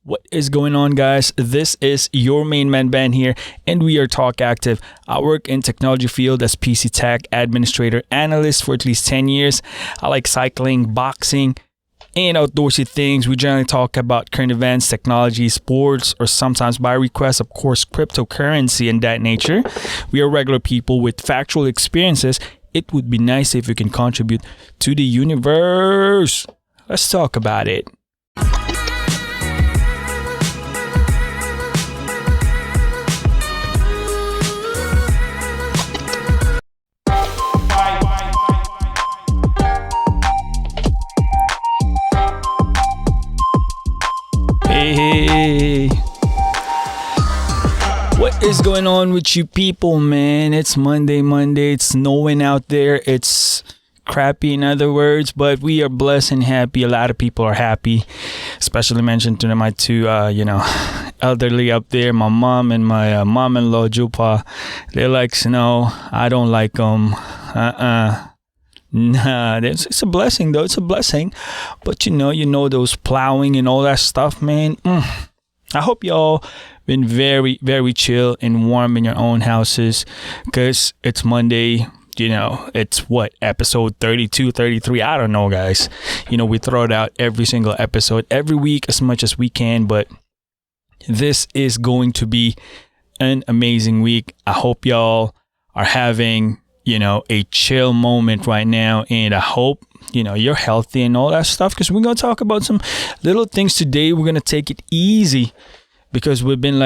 What is going on, guys? This is your main man Ben here, and we are Talk Active. I work in technology field as PC Tech administrator analyst for at least 10 years. I like cycling, boxing, and outdoorsy things. We generally talk about current events, technology, sports, or sometimes by request, of course, cryptocurrency and that nature. We are regular people with factual experiences. It would be nice if you can contribute to the universe. Let's talk about it. Hey, what is going on with you people, man? It's Monday. It's snowing out there. It's crappy, in other words, but we are blessed and happy. A lot of people are happy, especially mentioned to my two, elderly up there, my mom and my mom-in-law, Jupa. They like snow. I don't like them. Nah, it's a blessing though. It's a blessing, but you know those plowing and all that stuff, man. I hope y'all been very, very chill and warm in your own houses, because it's Monday. It's what, episode 32, 33? I don't know, guys. We throw it out every single episode every week as much as we can, but this is going to be an amazing week. I hope y'all are having a chill moment right now, and I hope you're healthy and all that stuff, because we're gonna talk about some little things today. We're gonna take it easy because we've been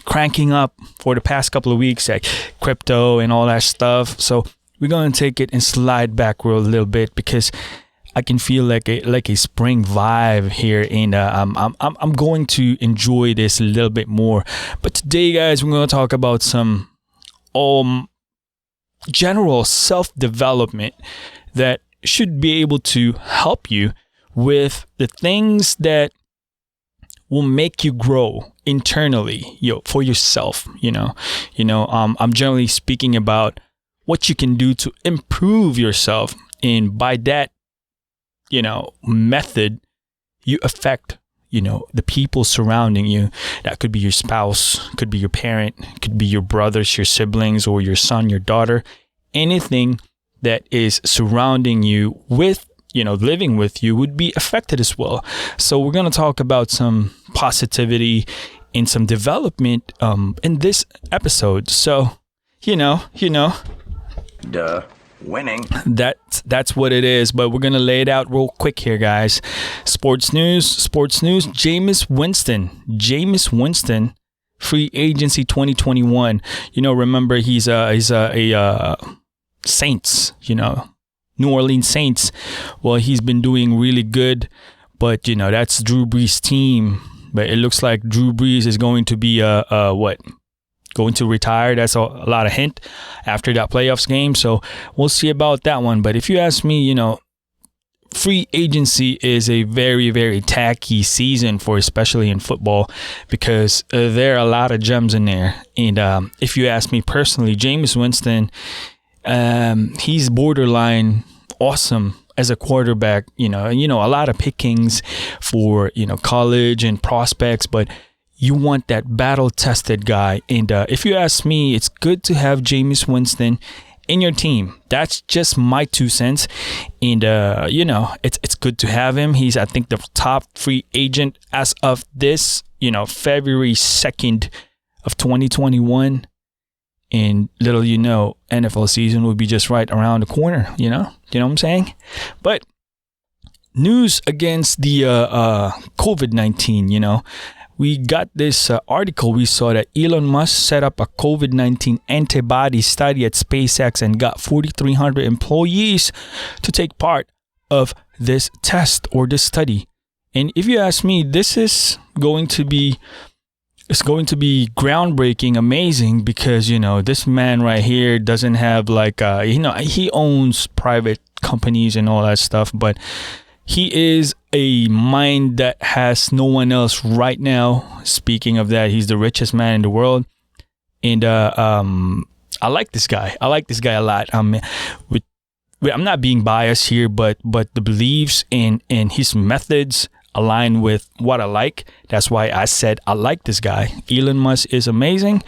cranking up for the past couple of weeks, like crypto and all that stuff. So we're gonna take it and slide backward a little bit, because I can feel like a spring vibe here, and I'm going to enjoy this a little bit more. But today, guys, we're gonna talk about some general self-development that should be able to help you with the things that will make you grow internally, for yourself. I'm generally speaking about what you can do to improve yourself, and by that method, you affect the people surrounding you. That could be your spouse, could be your parent, could be your brothers, your siblings, or your son, your daughter. Anything that is surrounding you with, living with you, would be affected as well. So we're going to talk about some positivity and some development in this episode. So, Duh. Winning. That's what it is, but we're gonna lay it out real quick here, guys. Sports news. Jameis Winston, free agency 2021. Remember he's a Saints. New Orleans Saints. Well, he's been doing really good, but that's Drew Brees' team. But it looks like Drew Brees is going to be going to retire. That's a lot of hint after that playoffs game. So we'll see about that one. But if you ask me, free agency is a very, very tacky season for, especially in football, because there are a lot of gems in there. And if you ask me personally, Jameis Winston, he's borderline awesome as a quarterback. A lot of pickings for, college and prospects, but you want that battle-tested guy. And if you ask me, it's good to have Jameis Winston in your team. That's just my 2 cents. And, it's good to have him. He's, I think, the top free agent as of this, February 2nd of 2021. And little NFL season will be just right around the corner, You know what I'm saying? But news against the COVID-19, we got this article. We saw that Elon Musk set up a COVID-19 antibody study at SpaceX and got 4,300 employees to take part of this test or this study. And if you ask me, this is going to be groundbreaking, amazing, because this man right here doesn't have he owns private companies and all that stuff, but he is a mind that has no one else right now. Speaking of that, he's the richest man in the world. And I like this guy. I like this guy a lot. I'm not being biased here, but the beliefs and his methods, align with what I like. That's why I said I like this guy. Elon Musk is amazing,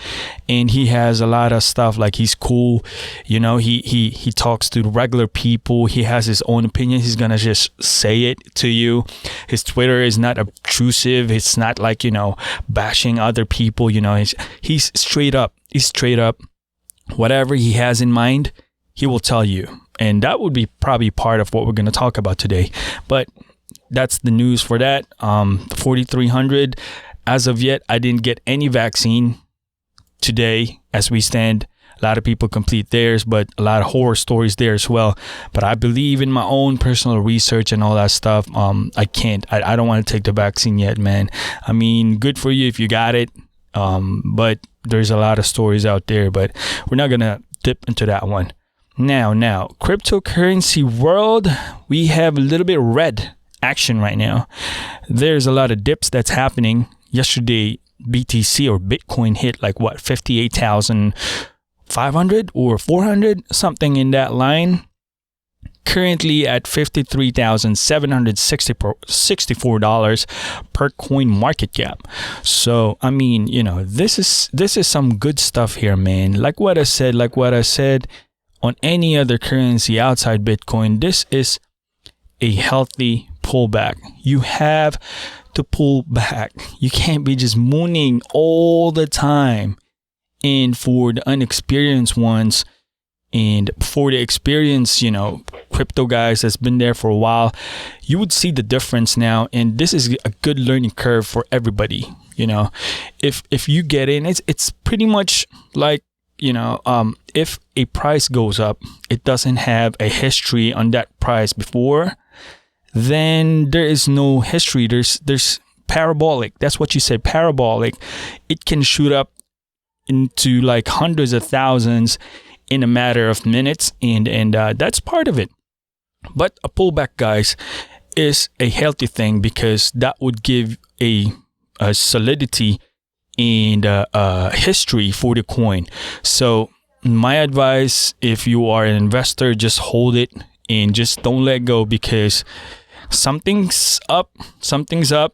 and he has a lot of stuff. Like, he's cool, you know. He talks to regular people. He has his own opinion. He's gonna just say it to you. His Twitter is not obtrusive. It's not like, you know, bashing other people. You know, he's straight up. He's straight up. Whatever he has in mind, he will tell you. And that would be probably part of what we're going to talk about today. But that's the news for that. 4,300. As of yet, I didn't get any vaccine today as we stand. A lot of people complete theirs, but a lot of horror stories there as well. But I believe in my own personal research and all that stuff. I can't. I don't want to take the vaccine yet, man. I mean, good for you if you got it. But there's a lot of stories out there, but we're not going to dip into that one. Now, cryptocurrency world, we have a little bit red action right now. There's a lot of dips that's happening. Yesterday, BTC or Bitcoin hit like what, 58,500 or 400, something in that line. Currently at $53,764 per coin market cap. So, I mean, you know, this is some good stuff here, man. Like what I said, on any other currency outside Bitcoin, this is a healthy pullback. You have to pull back. You can't be just mooning all the time. And for the unexperienced ones, and for the experienced, you know, crypto guys that's been there for a while, you would see the difference now. And this is a good learning curve for everybody. You know, if you get in, it's pretty much like, you know, if a price goes up, it doesn't have a history on that price before, then there is no history. There's parabolic. That's what you said, parabolic. It can shoot up into like hundreds of thousands in a matter of minutes, and that's part of it. But a pullback, guys, is a healthy thing because that would give a solidity and history for the coin. So my advice, if you are an investor, just hold it and just don't let go, because something's up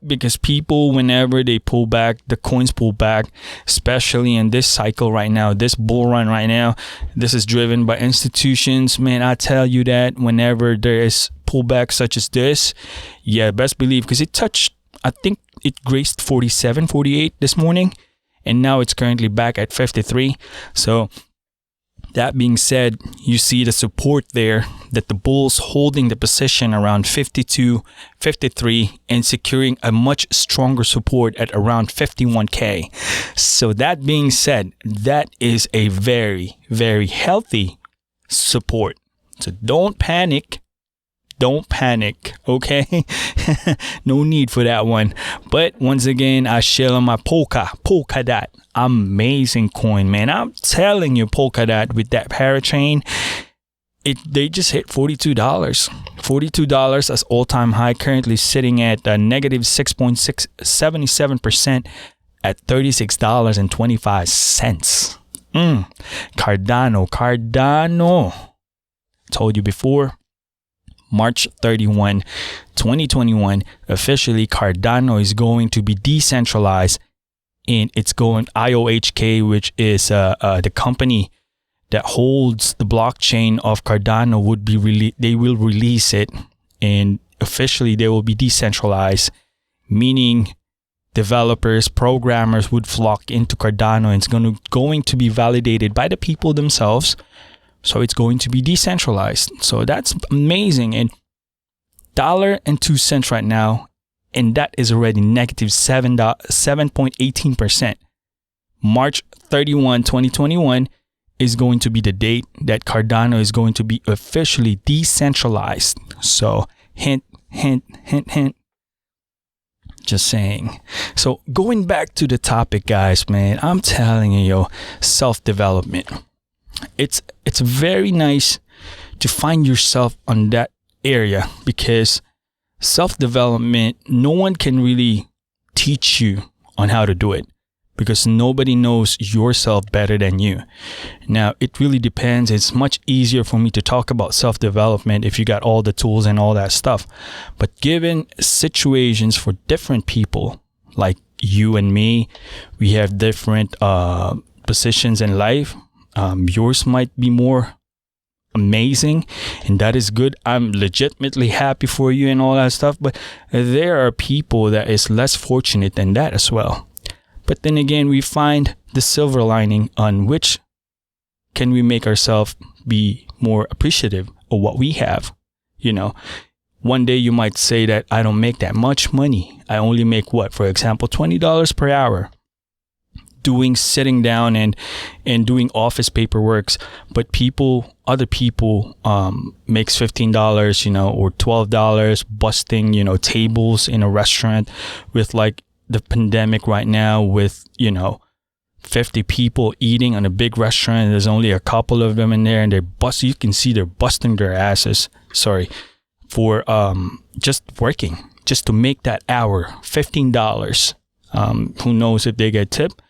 because people, whenever they pull back, the coins pull back, especially in this cycle right now, this bull run right now. This is driven by institutions, man. I tell you that whenever there is pullback such as this, yeah, best believe, because it touched, I think it graced 47, 48 this morning, and now it's currently back at 53. So that being said, you see the support there, that the bulls holding the position around 52, 53, and securing a much stronger support at around 51K. So that being said, that is a very, very healthy support. So don't panic. Don't panic, okay? No need for that one. But once again, I share on my Polkadot. Amazing coin, man. I'm telling you, Polkadot with that parachain, they just hit $42. $42 as all-time high, currently sitting at negative 6.677% at $36.25. Cardano. Told you before. March 31, 2021, officially Cardano is going to be decentralized, and it's going IOHK, which is the company that holds the blockchain of Cardano, they will release it, and officially they will be decentralized, meaning developers, programmers would flock into Cardano, and it's going to be validated by the people themselves. So it's going to be decentralized. So that's amazing. And $1.02 right now, and that is already negative 7.18%. March 31, 2021 is going to be the date that Cardano is going to be officially decentralized. So hint. Just saying. So going back to the topic, guys, man, I'm telling you, self-development. It's very nice to find yourself on that area, because self-development, no one can really teach you on how to do it. because nobody knows yourself better than you. Now, it really depends. It's much easier for me to talk about self-development if you got all the tools and all that stuff. But given situations for different people, like you and me, we have different positions in life. Yours might be more amazing, and that is good. I'm legitimately happy for you and all that stuff, but there are people that is less fortunate than that as well. But then again, we find the silver lining on which can we make ourselves be more appreciative of what we have. You know, one day you might say that I don't make that much money. I only make what, for example, $20 per hour sitting down and doing office paperwork. But other people makes $15, you know, or $12 busting, you know, tables in a restaurant with like the pandemic right now with, you know, 50 people eating on a big restaurant. There's only a couple of them in there, and you can see they're busting their asses. For just working, just to make that hour, $15. Who knows if they get tipped?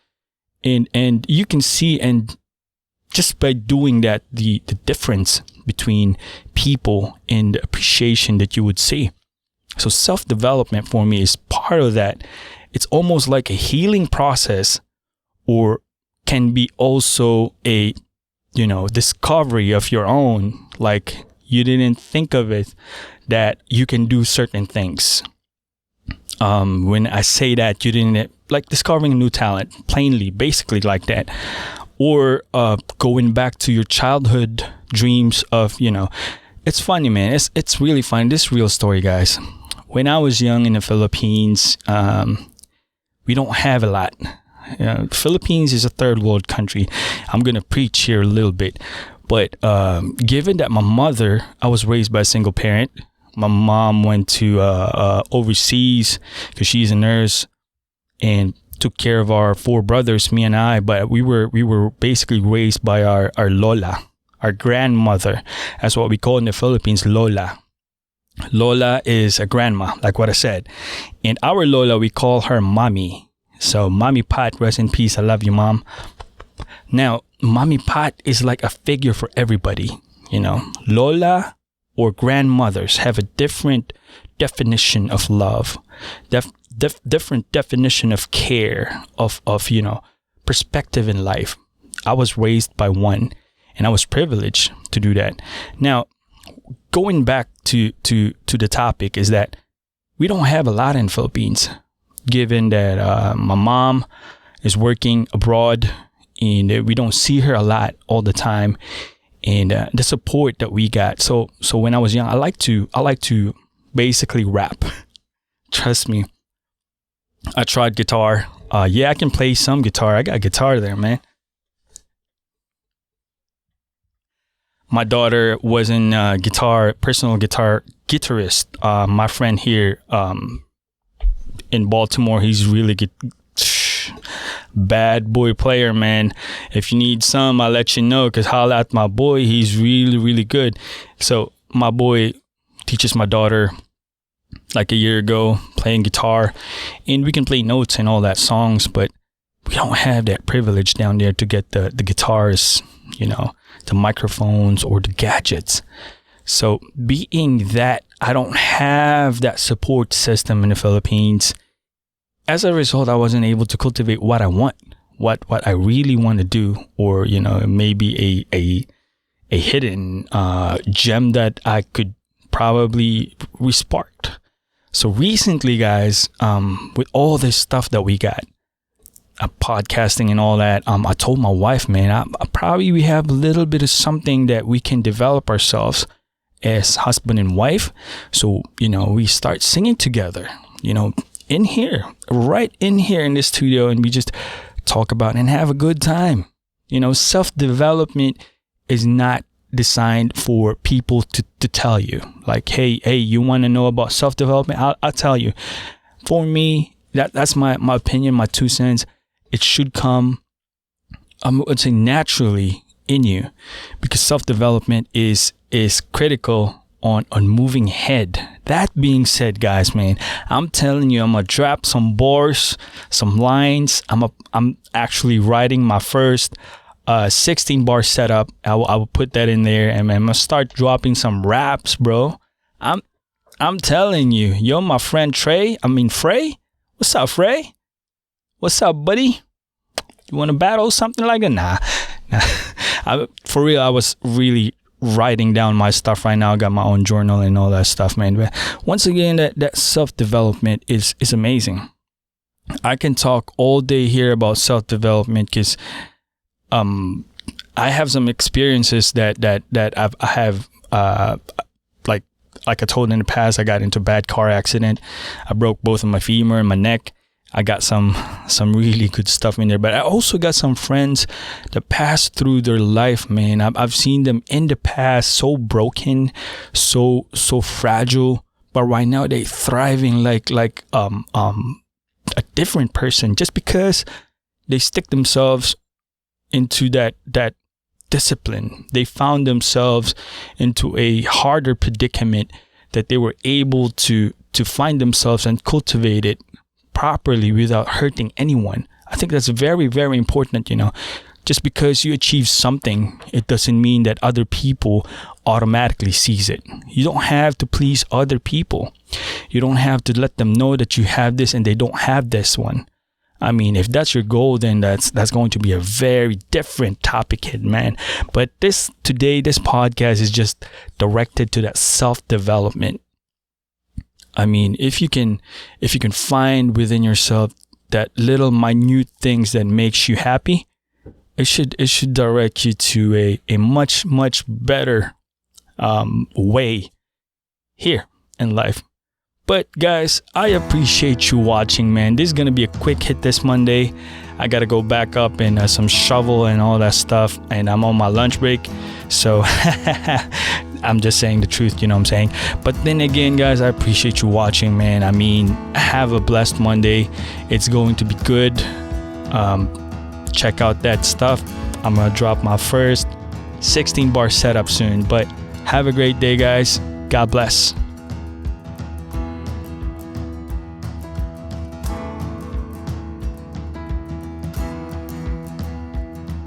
And you can see, and just by doing that, the difference between people and the appreciation that you would see. So self-development for me is part of that. It's almost like a healing process, or can be also a, you know, discovery of your own. Like you didn't think of it, that you can do certain things. When I say that, you didn't, like discovering a new talent, basically like that. Or going back to your childhood dreams of, you know, it's funny, man. It's really fun. This real story, guys. When I was young in the Philippines, we don't have a lot. Philippines is a third world country. I'm going to preach here a little bit. But given that I was raised by a single parent. My mom went to overseas because she's a nurse and took care of our 4 brothers, me and I. But we were basically raised by our Lola, our grandmother. That's what we call in the Philippines, Lola. Lola is a grandma, like what I said. And our Lola, we call her Mommy. So Mommy Pat, rest in peace. I love you, Mom. Now, Mommy Pat is like a figure for everybody. You know, Lola or grandmothers have a different definition of love, different definition of care, of you know, perspective in life. I was raised by one, and I was privileged to do that. Now, going back to the topic is that we don't have a lot in Philippines, given that my mom is working abroad, and we don't see her a lot all the time. And the support that we got. So when I was young, I like to basically rap. Trust me. I tried guitar. Yeah, I can play some guitar. I got a guitar there, man. My daughter was in personal guitarist. My friend here in Baltimore, he's really good. Bad boy player, man. If you need some, I'll let you know, because holla at my boy. He's really, really good. So my boy teaches my daughter like a year ago playing guitar, and we can play notes and all that songs, but we don't have that privilege down there to get the guitars, you know, the microphones or the gadgets. So being that I don't have that support system in the Philippines, as a result, I wasn't able to cultivate what I want, what I really want to do, or, you know, maybe a hidden gem that I could probably respark. So recently, guys, with all this stuff that we got, podcasting and all that, I told my wife, man, we have a little bit of something that we can develop ourselves as husband and wife. So, you know, we start singing together, you know, right in here in this studio, and we just talk about and have a good time. You know, self-development is not designed for people to tell you, like, hey, you want to know about self-development? I'll tell you. For me, that's my opinion, my 2 cents. It should come, I would say, naturally in you, because self-development is critical on moving head. That being said, guys, man, I'm telling you, I'm gonna drop some bars, some lines. I'm actually writing my first 16 bar setup. I will put that in there, and I'm gonna start dropping some raps, bro. I'm telling you, yo, my friend Frey. What's up, Frey? What's up, buddy? You want to battle something like that? Nah. For real, I was really writing down my stuff right now. I got my own journal and all that stuff, man. But once again, that self-development is amazing. I can talk all day here about self-development because I have some experiences that I have like I told in the past. I got into a bad car accident. I broke both of my femur and my neck. I got some really good stuff in there, but I also got some friends that passed through their life, man. I've seen them in the past so broken, so fragile, but right now they thriving like a different person just because they stick themselves into that discipline. They found themselves into a harder predicament that they were able to find themselves and cultivate it properly without hurting anyone. I think that's very, very important. Just because you achieve something, it doesn't mean that other people automatically sees it. You don't have to please other people. You don't have to let them know that you have this and they don't have this one. I mean, if that's your goal, then that's going to be a very different topic, man. But this podcast is just directed to that self-development. I mean, if you can find within yourself that little minute things that makes you happy, it should direct you to a much, much better way here in life. But guys, I appreciate you watching, man. This is gonna be a quick hit this Monday. I gotta go back up and some shovel and all that stuff, and I'm on my lunch break, so I'm just saying the truth, you know what I'm saying? But then again, guys, I appreciate you watching, man. I mean, have a blessed Monday. It's going to be good. Check out that stuff. I'm gonna drop my first 16 bar setup soon, but have a great day, guys. God bless.